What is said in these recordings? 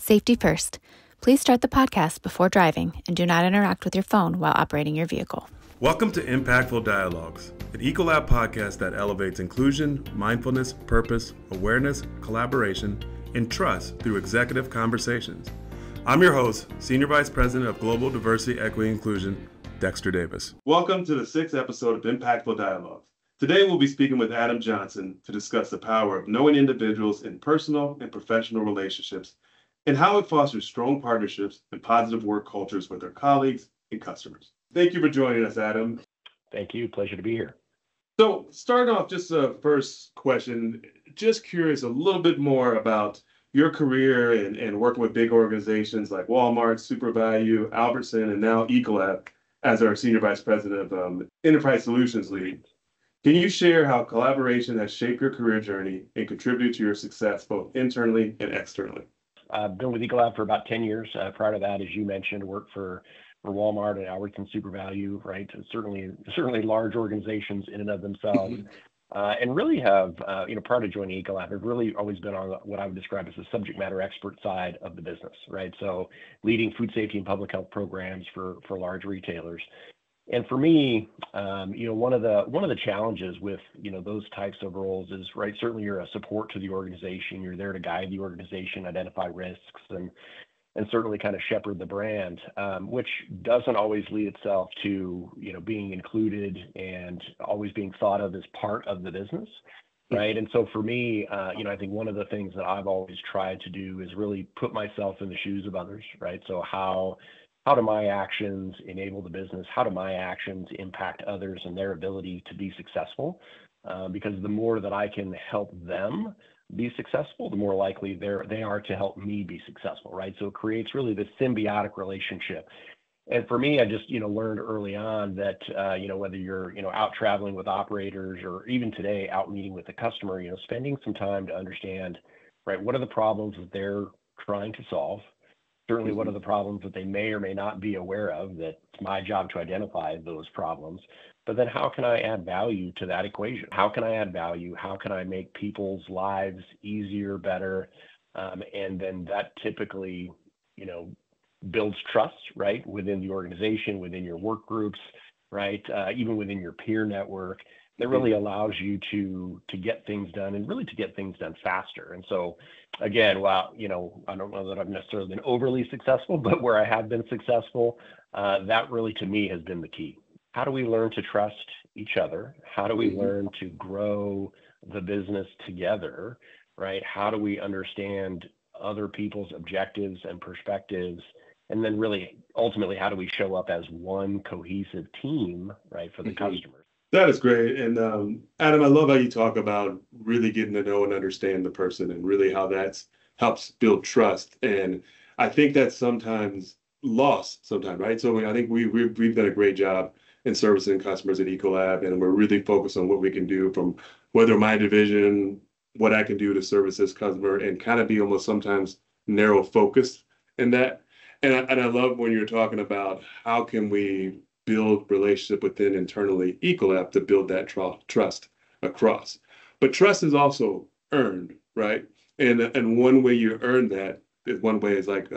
Safety first. Please start the podcast before driving and do not interact with your phone while operating your vehicle. Welcome to Impactful Dialogues, an Ecolab podcast that elevates inclusion, mindfulness, purpose, awareness, collaboration, and trust through executive conversations. I'm your host, Senior Vice President of Global Diversity, Equity, and Inclusion, Dexter Davis. Welcome to the 6th episode of Impactful Dialogues. Today we'll be speaking with Adam Johnson to discuss the power of knowing individuals in personal and professional relationships and how it fosters strong partnerships and positive work cultures with their colleagues and customers. Thank you for joining us, Adam. Thank you. Pleasure to be here. So starting off, just a first question, just curious a little bit more about your career and working with big organizations like Walmart, SuperValue, Albertson, and now Ecolab as our Senior Vice President of Enterprise Solutions Lead. Can you share how collaboration has shaped your career journey and contributed to your success both internally and externally? I've been with Ecolab for about 10 years. Prior to that, as you mentioned, worked for Walmart and Albertson, SuperValue, right? Certainly large organizations in and of themselves. And really have, prior to joining Ecolab, I've really always been on what I would describe as the subject matter expert side of the business, right? So leading food safety and public health programs for large retailers. And for me, one of the challenges with, those types of roles is, right, certainly you're a support to the organization. You're there to guide the organization, identify risks, and certainly kind of shepherd the brand, which doesn't always lead itself to, being included and always being thought of as part of the business, right? And so for me, I think one of the things that I've always tried to do is really put myself in the shoes of others, right? So how do my actions enable the business? How do my actions impact others and their ability to be successful? Because the more that I can help them be successful, the more likely they are to help me be successful, right? So it creates really this symbiotic relationship. And for me, I just, learned early on that, whether you're, out traveling with operators or even today out meeting with the customer, spending some time to understand, right, what are the problems that they're trying to solve? Certainly, what are the problems that they may or may not be aware of, that it's my job to identify those problems. But then how can I add value to that equation? How can I add value? How can I make people's lives easier, better? And then that typically, builds trust, right, within the organization, within your work groups, right, even within your peer network. That really allows you to get things done and really to get things done faster. And so, again, while, I don't know that I've necessarily been overly successful, but where I have been successful, that really to me has been the key. How do we learn to trust each other? How do we learn to grow the business together, right? How do we understand other people's objectives and perspectives? And then really, ultimately, how do we show up as one cohesive team, right, for the customers? That is great. And Adam, I love how you talk about really getting to know and understand the person and really how that helps build trust. And I think that's sometimes lost right? So I think we've done a great job in servicing customers at Ecolab, and we're really focused on what we can do from whether my division, what I can do to service this customer, and kind of be almost sometimes narrow focused in that. And I love when you're talking about how can we build relationship within internally Ecolab to build that trust across. But trust is also earned, right? And one way you earn that is one way is like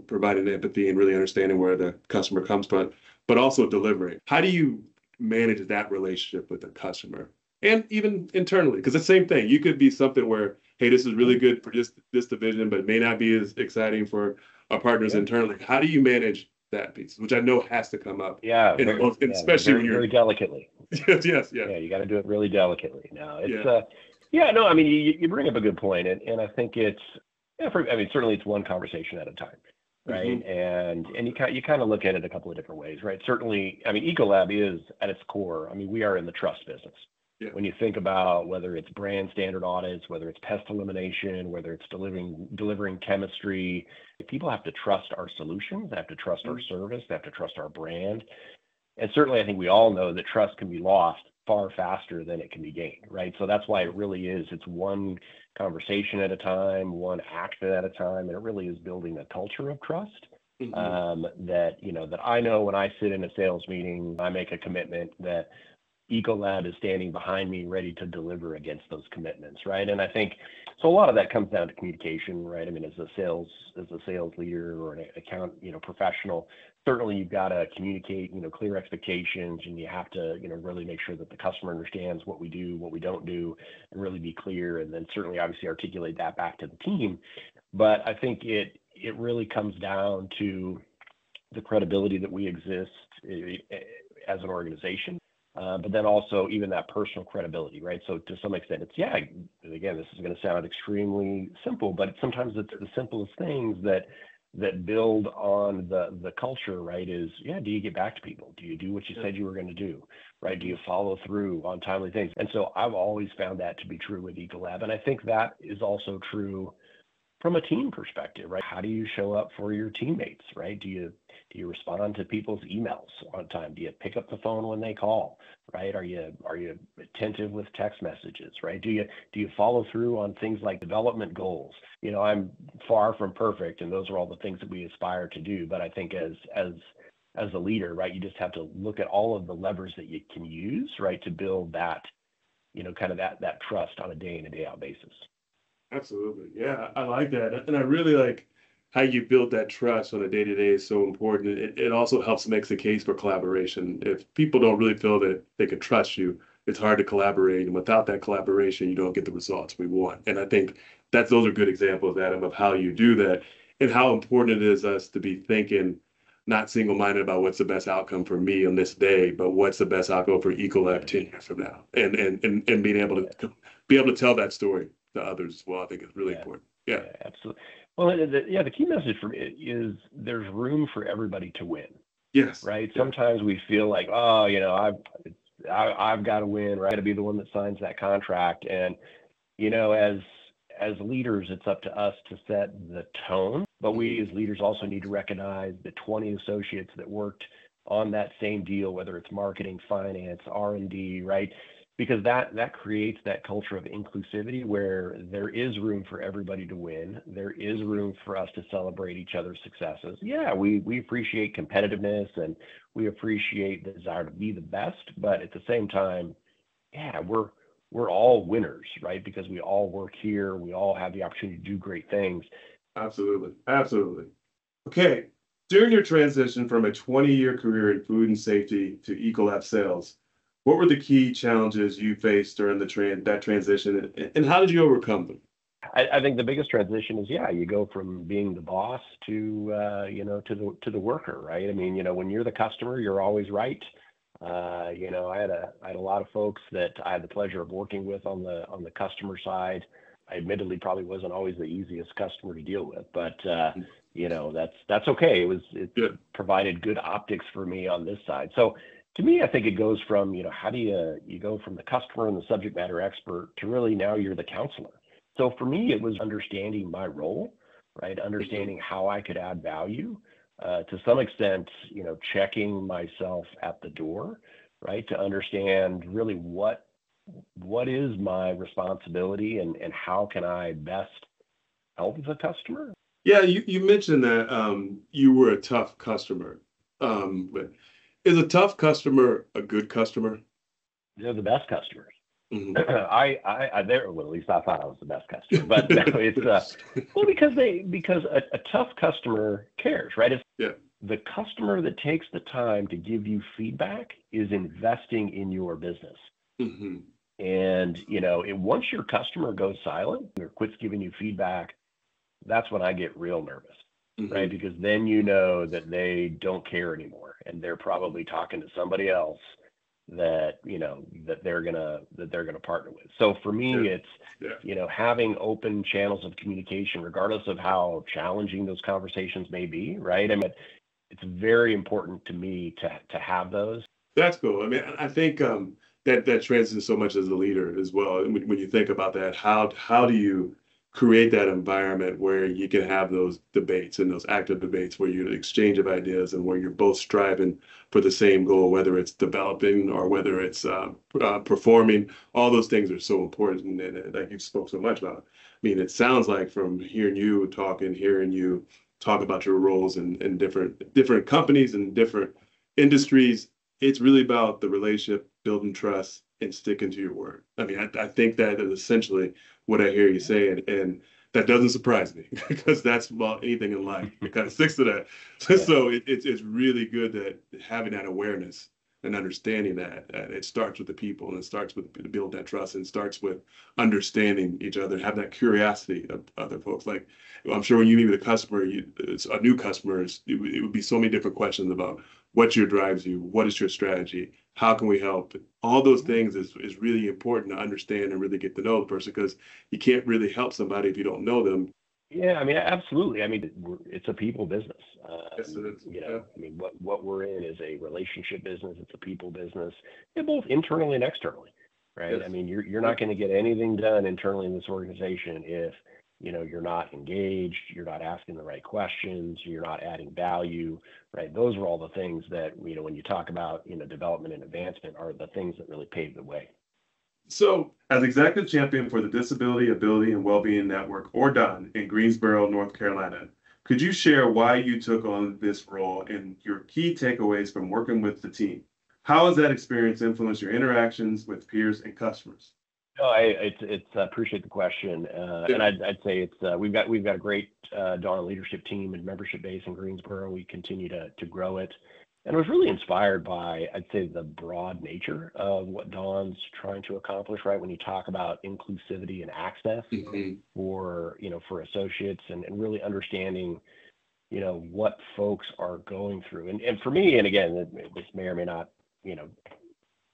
providing empathy and really understanding where the customer comes from, but also delivering. How do you manage that relationship with the customer and even internally? Because the same thing, you could be something where, hey, this is really good for this division, but it may not be as exciting for our partners internally. How do you manage that piece, which I know has to come up? Especially when you're very delicately. yes. Yeah, you got to do it really delicately. Now it's you bring up a good point, and I think it's certainly it's one conversation at a time, right? And you kind of look at it a couple of different ways, right? Certainly, Ecolab is at its core. We are in the trust business. Yeah. When you think about whether it's brand standard audits, whether it's pest elimination, whether it's delivering chemistry, people have to trust our solutions, they have to trust our service, they have to trust our brand. And certainly I think we all know that trust can be lost far faster than it can be gained, right? So that's why it really is, it's one conversation at a time, one action at a time, and it really is building a culture of trust. That I know when I sit in a sales meeting, I make a commitment that Ecolab is standing behind me, ready to deliver against those commitments, right? And I think so. A lot of that comes down to communication, right? I mean, as a sales leader or an account, professional, certainly you've got to communicate, clear expectations, and you have to, really make sure that the customer understands what we do, what we don't do, and really be clear. And then certainly, obviously, articulate that back to the team. But I think it really comes down to the credibility that we exist as an organization. But then also even that personal credibility, right? So to some extent, it's, again, this is going to sound extremely simple, but sometimes it's the simplest things that build on the culture, right? Is, do you get back to people? Do you do what you said you were going to do, right? Do you follow through on timely things? And so I've always found that to be true with Ecolab. And I think that is also true from a team perspective, right? How do you show up for your teammates, right? Do you respond to people's emails on time? Do you pick up the phone when they call, right? Are you attentive with text messages, right? Do you follow through on things like development goals? I'm far from perfect, and those are all the things that we aspire to do. But I think as a leader, right, you just have to look at all of the levers that you can use, right, to build that, kind of that trust on a day in and day out basis. Absolutely. Yeah, I like that. And I really like how you build that trust on a day-to-day is so important. It also helps makes the case for collaboration. If people don't really feel that they can trust you, it's hard to collaborate. And without that collaboration, you don't get the results we want. And I think those are good examples, Adam, of how you do that and how important it is us to be thinking not single-minded about what's the best outcome for me on this day, but what's the best outcome for Ecolab 10 years from now. And being able to tell that story to others as well, I think is really important. Yeah, absolutely. Well, the key message for me is there's room for everybody to win. Yes. Right. Yeah. Sometimes we feel like, I've got to win, right? To be the one that signs that contract. And, as leaders, it's up to us to set the tone. But we as leaders also need to recognize the 20 associates that worked on that same deal, whether it's marketing, finance, R&D, right? Because that creates that culture of inclusivity where there is room for everybody to win. There is room for us to celebrate each other's successes. Yeah, we appreciate competitiveness and we appreciate the desire to be the best, but at the same time, we're all winners, right? Because we all work here, we all have the opportunity to do great things. Absolutely. Okay, during your transition from a 20-year career in food and safety to Ecolab sales, what were the key challenges you faced during that transition, and how did you overcome them? I think the biggest transition is, you go from being the boss to the worker, right? I mean, when you're the customer, you're always right. I had a lot of folks that I had the pleasure of working with on the customer side. I admittedly probably wasn't always the easiest customer to deal with, but that's okay. It provided good optics for me on this side. So to me, I think it goes from, how do you go from the customer and the subject matter expert to really now you're the counselor. So for me, it was understanding my role, right? Understanding how I could add value, to some extent, checking myself at the door, right? To understand really what is my responsibility and how can I best help the customer? Yeah, you mentioned that you were a tough customer, but is a tough customer a good customer? They're the best customers. Mm-hmm. Well, at least I thought I was the best customer, but no, it's because a tough customer cares, right? It's the customer that takes the time to give you feedback is investing in your business. Mm-hmm. And once your customer goes silent or quits giving you feedback, that's when I get real nervous. Mm-hmm. Right? Because then that they don't care anymore, and they're probably talking to somebody else that they're gonna partner with. So for me, it's having open channels of communication, regardless of how challenging those conversations may be. Right? I mean, it's very important to me to have those. That's cool. I mean, I think that transcends so much as a leader as well. And when you think about that, how do you create that environment where you can have those debates and those active debates where you're an exchange of ideas and where you're both striving for the same goal, whether it's developing or whether it's performing. All those things are so important, and like you spoke so much about. I mean, it sounds like from hearing you talk about your roles in different companies and different industries, it's really about the relationship, building trust, and sticking to your word. I mean, I think that is essentially what I hear you saying, and that doesn't surprise me because that's about anything in life. It kind of sticks to that. Yeah. So it's really good that having that awareness and understanding that it starts with the people and it starts with build that trust and it starts with understanding each other, have that curiosity of other folks. Like I'm sure when you meet with a customer, it's a new customer, it would be so many different questions about what your drives you, what is your strategy, how can we help? All those things is really important to understand and really get to know the person because you can't really help somebody if you don't know them. Yeah, I mean, absolutely. I mean, it's a people business. Yes, it is. You Yeah. know, I mean, what we're in is a relationship business. It's a people business, both internally and externally, right? I Yes. mean, you're not going to get anything done internally in this organization if you're not engaged, you're not asking the right questions, you're not adding value, right? Those are all the things that when you talk about development and advancement are the things that really pave the way. So, as executive champion for the Disability, Ability, and Wellbeing Network, or DON, in Greensboro, North Carolina, could you share why you took on this role and your key takeaways from working with the team? How has that experience influenced your interactions with peers and customers? No, it's appreciate the question, and I'd say it's we've got a great DAWN leadership team and membership base in Greensboro. We continue to grow it, and I was really inspired by I'd say the broad nature of what DAWN's trying to accomplish. Right, when you talk about inclusivity and access for for associates and really understanding what folks are going through, and for me, and again, this may or may not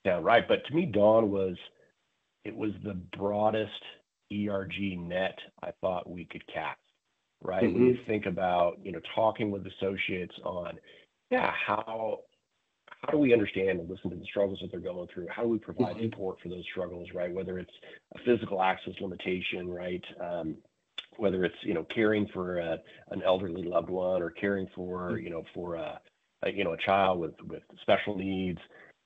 sound right, but to me, DAWN was the broadest ERG net I thought we could cast, right? When you think about, talking with associates on, how do we understand and listen to the struggles that they're going through? How do we provide support for those struggles, right? Whether it's a physical access limitation, right? Whether it's, caring for an elderly loved one or caring for, for a child with special needs,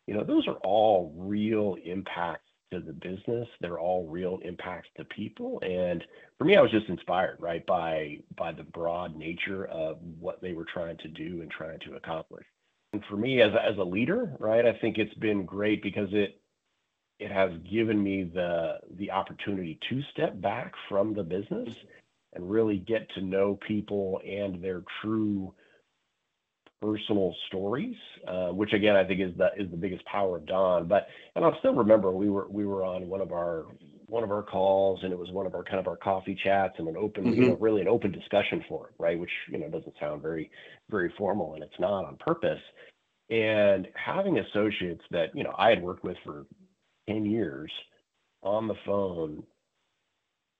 those are all real impacts to the business. They're all real impacts to people. And for me, I was just inspired, right, by the broad nature of what they were trying to do and trying to accomplish. And for me as a leader, right, I think it's been great because it has given me the opportunity to step back from the business and really get to know people and their true personal stories, which again I think is the biggest power of DAWN. And I'll still remember we were on one of our calls, and it was one of our kind of our coffee chats and an open, really an open discussion forum, right? Which doesn't sound very very formal, and it's not on purpose. And having associates that I had worked with for 10 years on the phone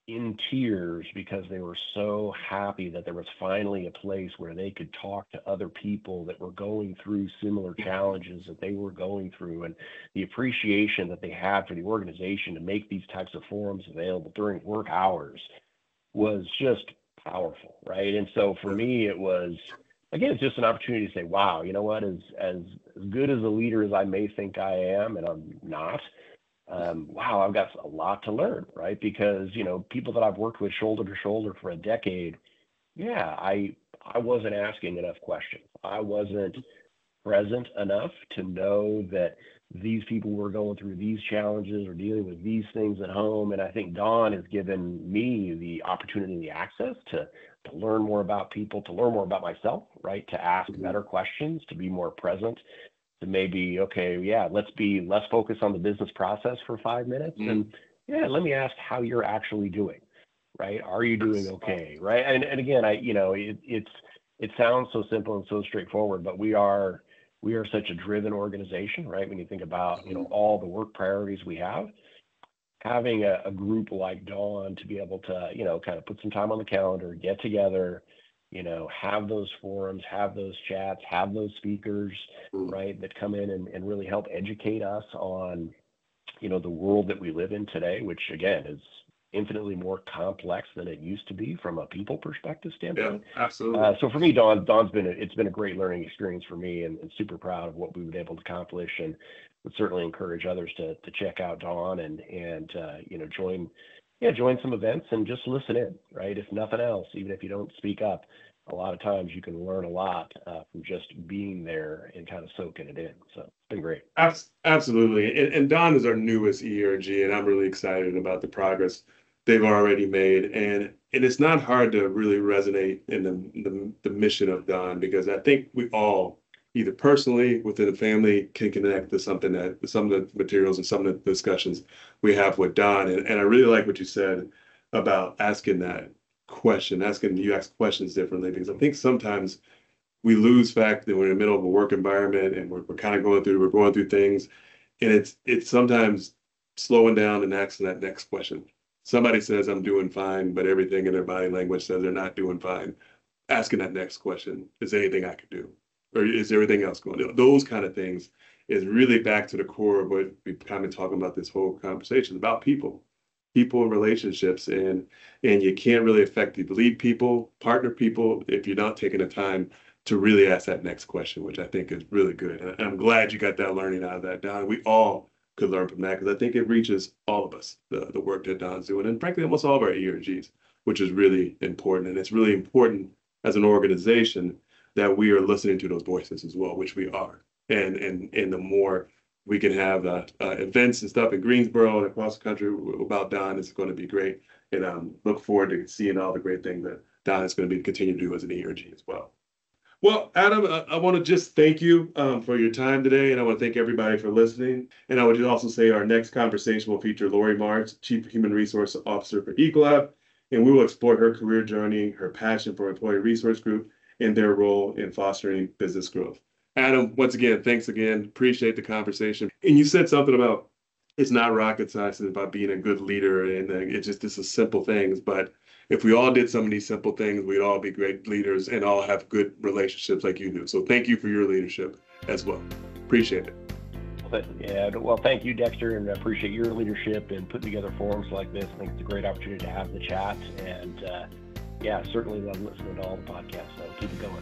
in tears because they were so happy that there was finally a place where they could talk to other people that were going through similar challenges that they were going through, and the appreciation that they had for the organization to make these types of forums available during work hours was just powerful, right? And so for me, it was, again, it's just an opportunity to say, wow, you know what, as good as a leader as I may think I am, and I'm not, wow, I've got a lot to learn, right? Because, people that I've worked with shoulder to shoulder for a decade, I wasn't asking enough questions. I wasn't present enough to know that these people were going through these challenges or dealing with these things at home. And I think DAWN has given me the opportunity and the access to learn more about people, to learn more about myself, right? To ask better questions, to be more present, to maybe, let's focus on the business process for 5 minutes. And let me ask how you're actually doing, right? Are you doing okay, right? And again, it sounds so simple and so straightforward, but we are such a driven organization, right? When you think about, all the work priorities we have, having a group like DAWN to be able to, kind of put some time on the calendar, get together, have those forums, have those chats, have those speakers, right, that come in and really help educate us on, the world that we live in today, which again is infinitely more complex than it used to be from a people perspective standpoint. Yeah, absolutely. So for me, DAWN's been a great learning experience for me, and super proud of what we've been able to accomplish, and would certainly encourage others to check out DAWN and join some events and just listen in, right? If nothing else, even if you don't speak up, a lot of times you can learn a lot from just being there and kind of soaking it in. So it's been great. Absolutely. And Don is our newest ERG, and I'm really excited about the progress they've already made. And it's not hard to really resonate in the mission of Don, because I think we all, either personally within the family, can connect to some of the materials and some of the discussions we have with Don. And I really like what you said about asking that question, you ask questions differently, because I think sometimes we lose fact that we're in the middle of a work environment and we're kind of going through things, and it's sometimes slowing down and asking that next question. Somebody says I'm doing fine, but everything in their body language says they're not doing fine. Asking that next question: is there anything I could do, or is there anything else going on? Those kind of things is really back to the core of what we've kind of talking about this whole conversation about people and relationships, and you can't really effectively lead people, partner people, if you're not taking the time to really ask that next question, which I think is really good. And I'm glad you got that learning out of that, Don. We all could learn from that, because I think it reaches all of us, the work that Don's doing, and frankly, almost all of our ERGs, which is really important. And it's really important as an organization that we are listening to those voices as well, which we are. And the more we can have events and stuff in Greensboro and across the country about Don, is going to be great. And look forward to seeing all the great things that Don is going to continue to do as an ERG as well. Well, Adam, I want to just thank you for your time today, and I want to thank everybody for listening. And I would also say our next conversation will feature Lori Marks, Chief Human Resource Officer for Ecolab, and we will explore her career journey, her passion for Employee Resource Group, and their role in fostering business growth. Adam, once again, thanks again. Appreciate the conversation. And you said something about it's not rocket science, it's about being a good leader, and this is simple things. But if we all did some of these simple things, we'd all be great leaders and all have good relationships like you do. So thank you for your leadership as well. Appreciate it. Yeah, well, thank you, Dexter, and I appreciate your leadership in putting together forums like this. I think it's a great opportunity to have the chat, and certainly love listening to all the podcasts. So keep it going.